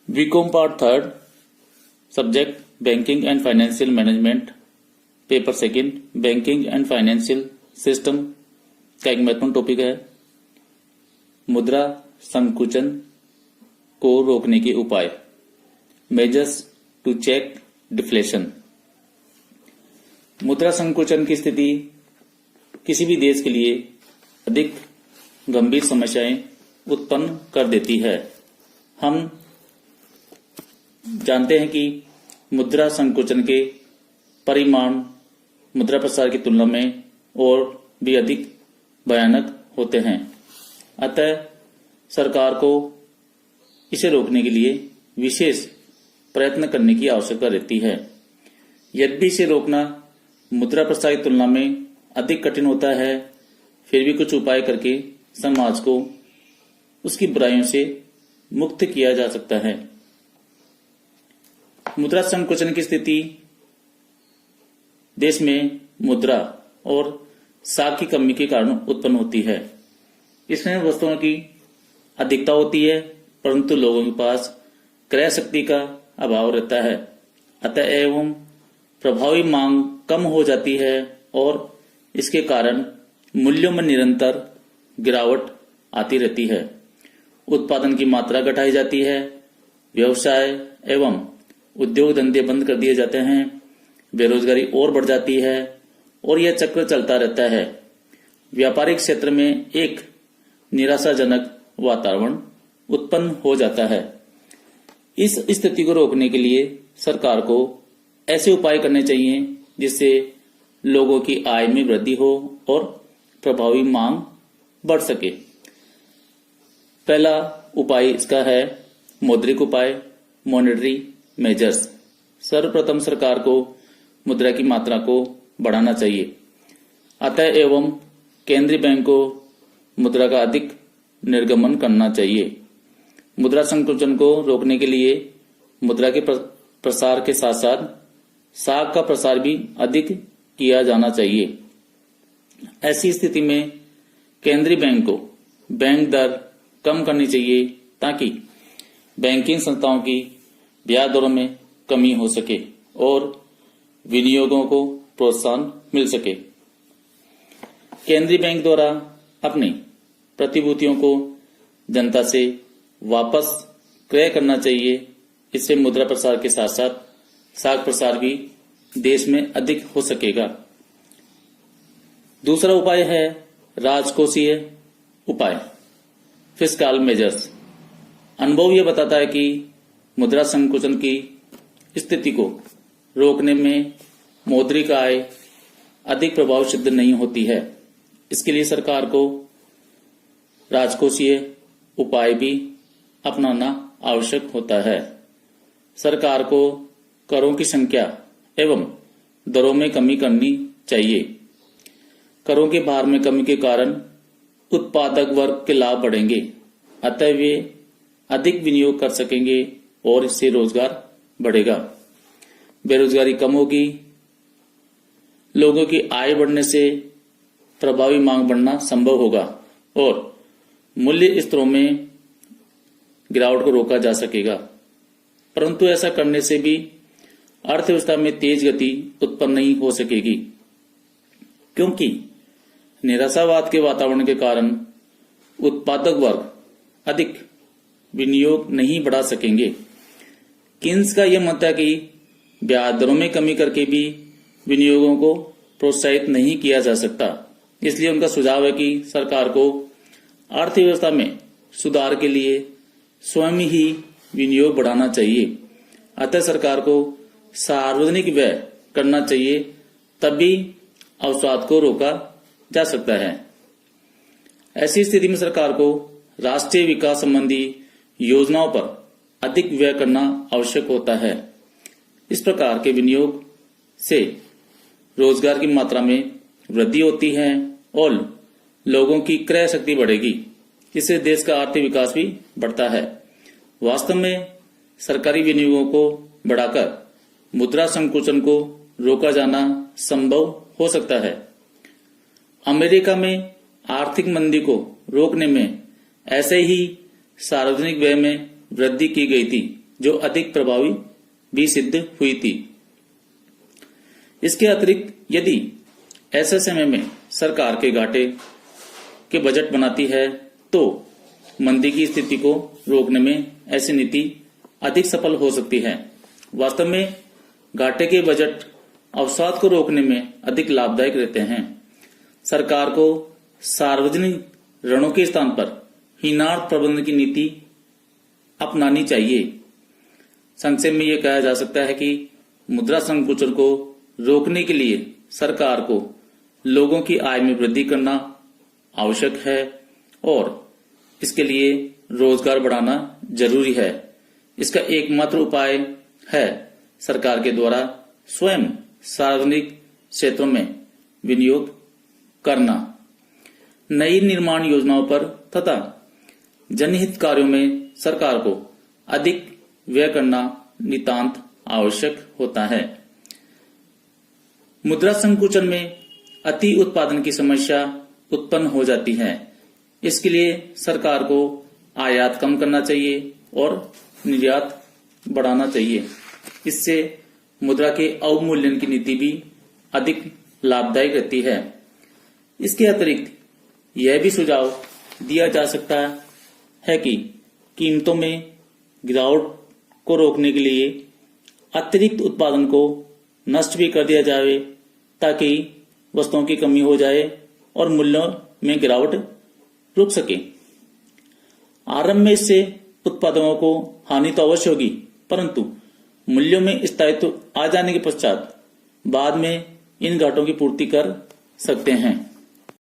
BCom part third, subject banking and financial management, paper second, banking and financial system का एक महत्वपूर्ण topic है मुद्रा संकुचन को रोकने के उपाय, मेजर्स टू चेक डिफ्लेशन। मुद्रा संकुचन की स्थिति किसी भी देश के लिए अधिक गंभीर समस्याएं उत्पन्न कर देती है। हम जानते हैं कि मुद्रा संकुचन के परिमाण मुद्रा प्रसार की तुलना में और भी अधिक भयानक होते हैं। अतः सरकार को इसे रोकने के लिए विशेष प्रयत्न करने की आवश्यकता रहती है। यद्यपि इसे रोकना मुद्रा प्रसार की तुलना में अधिक कठिन होता है, फिर भी कुछ उपाय करके समाज को उसकी बुराइयों से मुक्त किया जा सकता है। मुद्रा संकुचन की स्थिति देश में मुद्रा और साख की कमी के कारण उत्पन्न होती है। इसमें वस्तुओं की अधिकता होती है, परंतु लोगों के पास क्रय शक्ति का अभाव रहता है। अतः एवं प्रभावी मांग कम हो जाती है और इसके कारण मूल्यों में निरंतर गिरावट आती रहती है। उत्पादन की मात्रा घटाई जाती है, व्यवसाय एवं उद्योग धंधे बंद कर दिए जाते हैं, बेरोजगारी और बढ़ जाती है और यह चक्र चलता रहता है। व्यापारिक क्षेत्र में एक निराशाजनक वातावरण उत्पन्न हो जाता है। इस स्थिति को रोकने के लिए सरकार को ऐसे उपाय करने चाहिए जिससे लोगों की आय में वृद्धि हो और प्रभावी मांग बढ़ सके। पहला उपाय इसका है मौद्रिक उपाय, मॉनेटरी मेजर्स। सर्वप्रथम सरकार को मुद्रा की मात्रा को बढ़ाना चाहिए। अतः एवं केंद्रीय बैंक को मुद्रा का अधिक निर्गमन करना चाहिए। मुद्रा संकुचन को रोकने के लिए मुद्रा के प्रसार के साथ साथ साख का प्रसार भी अधिक किया जाना चाहिए। ऐसी स्थिति में केंद्रीय बैंक को बैंक दर कम करनी चाहिए ताकि बैंकिंग संस्थाओं की ब्याज दरों में कमी हो सके और विनियोगों को प्रोत्साहन मिल सके। केंद्रीय बैंक द्वारा अपनी प्रतिभूतियों को जनता से वापस क्रय करना चाहिए। इससे मुद्रा प्रसार के साथ साथ साख प्रसार भी देश में अधिक हो सकेगा। दूसरा उपाय है राजकोषीय उपाय, फिस्कल मेजर्स। अनुभव यह बताता है कि मुद्रा संकुचन की स्थिति को रोकने में मौद्रिक आय अधिक प्रभाव सिद्ध नहीं होती है। इसके लिए सरकार को राजकोषीय उपाय भी अपनाना आवश्यक होता है। सरकार को करों की संख्या एवं दरों में कमी करनी चाहिए। करों के भार में कमी के कारण उत्पादक वर्ग के लाभ बढ़ेंगे, अतः वे अधिक विनियोग कर सकेंगे और इससे रोजगार बढ़ेगा, बेरोजगारी कम होगी। लोगों की आय बढ़ने से प्रभावी मांग बढ़ना संभव होगा और मूल्य स्तरों में गिरावट को रोका जा सकेगा। परंतु ऐसा करने से भी अर्थव्यवस्था में तेज गति उत्पन्न नहीं हो सकेगी, क्योंकि निराशावाद के वातावरण के कारण उत्पादक वर्ग अधिक विनियोग नहीं बढ़ा सकेंगे। किन्स का यह मत है कि ब्याज दरों में कमी करके भी विनियोगों को प्रोत्साहित नहीं किया जा सकता। इसलिए उनका सुझाव है कि सरकार को अर्थव्यवस्था में सुधार के लिए स्वयं ही विनियोग बढ़ाना चाहिए। अतः सरकार को सार्वजनिक व्यय करना चाहिए, तभी अवसाद को रोका जा सकता है। ऐसी स्थिति में सरकार को राष्ट्रीय विकास संबंधी योजनाओं पर अधिक व्यय करना आवश्यक होता है। इस प्रकार के विनियोग से रोजगार की मात्रा में वृद्धि होती है और लोगों की क्रय शक्ति बढ़ेगी। इससे देश का आर्थिक विकास भी बढ़ता है। वास्तव में सरकारी विनियोगों को बढ़ाकर मुद्रा संकुचन को रोका जाना संभव हो सकता है। अमेरिका में आर्थिक मंदी को रोकने में ऐसे ही सार्वजनिक व्यय में वृद्धि की गई थी, जो अधिक प्रभावी भी सिद्ध हुई थी। इसके अतिरिक्त यदि ऐसे समय में सरकार के घाटे के बजट बनाती है तो मंदी की स्थिति को रोकने में ऐसी नीति अधिक सफल हो सकती है। वास्तव में घाटे के बजट अवसाद को रोकने में अधिक लाभदायक रहते हैं। सरकार को सार्वजनिक ऋणों के स्थान पर हीनार्थ प्रबंधन की नीति अपनानी चाहिए। संक्षेप में यह कहा जा सकता है कि मुद्रा संकुचन को रोकने के लिए सरकार को लोगों की आय में वृद्धि करना आवश्यक है और इसके लिए रोजगार बढ़ाना जरूरी है। इसका एकमात्र उपाय है सरकार के द्वारा स्वयं सार्वजनिक क्षेत्रों में विनियोग करना। नई निर्माण योजनाओं पर तथा जनहित कार्यों में सरकार को अधिक व्यय करना नितांत आवश्यक होता है। मुद्रा संकुचन में अति उत्पादन की समस्या उत्पन्न हो जाती है। इसके लिए सरकार को आयात कम करना चाहिए और निर्यात बढ़ाना चाहिए। इससे मुद्रा के अवमूल्यन की नीति भी अधिक लाभदायक रहती है। इसके अतिरिक्त यह भी सुझाव दिया जा सकता है कि कीमतों में गिरावट को रोकने के लिए अतिरिक्त उत्पादन को नष्ट भी कर दिया जाए ताकि वस्तुओं की कमी हो जाए और मूल्यों में गिरावट रुक सके। आरंभ में इससे उत्पादकों को हानि तो अवश्य होगी, परंतु मूल्यों में स्थायित्व आ जाने के पश्चात बाद में इन घाटों की पूर्ति कर सकते हैं।